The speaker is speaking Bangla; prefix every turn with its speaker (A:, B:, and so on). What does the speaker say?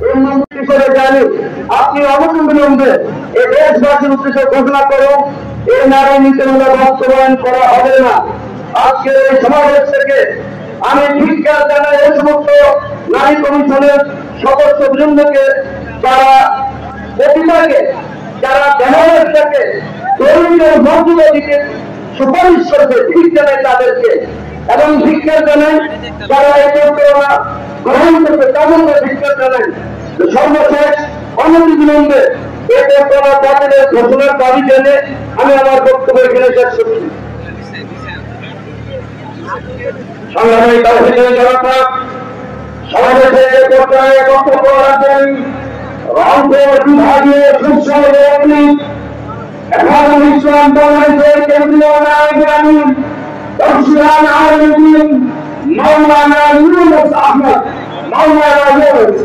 A: এই মন্ত্রী হিসেবে জানি আপনি অবলম্বনে এই দেশবাসীর উদ্দেশ্যে ঘোষণা করুন এই নারী নীতিমালা বাস্তবায়ন করা হবে না। আজকের এই সমাবেশ থেকে আমি ধিক্কার জানাই এই সমস্ত নারী কমিশনের সদস্য বৃন্দকে, যারা প্রতিভাকে, যারা ব্যবহারটাকে তরুণদের মর্যাদা দিতে সুপারিশ করবে, ঠিক জানাই তাদেরকে, এবং ধিক্কার জানাই যারা এই প্রস্তাবনা গ্রহণ করবে তাদেরকে ধিক্কার জানাই। সর্বশেষ অনতিবিলম্বে এই প্রস্তাবনা বাতিলের ঘোষণার দাবি জেনে আমি আমার বক্তব্য এখানে শেষ করছি। সংগ্রামী তাওহীদের জনতা, সমাবেশে পর্যায়ে বক্তব্য রাখেন রংপুর বিভাগীয় সুসভাপতি এখানে ইসলাম বাংলাদেশের কেন্দ্রীয় নায়ক আমির দর্শিয়ান আলমগীর মাওলানা ইউনুস আহমদ। মাওলানা ইউনুস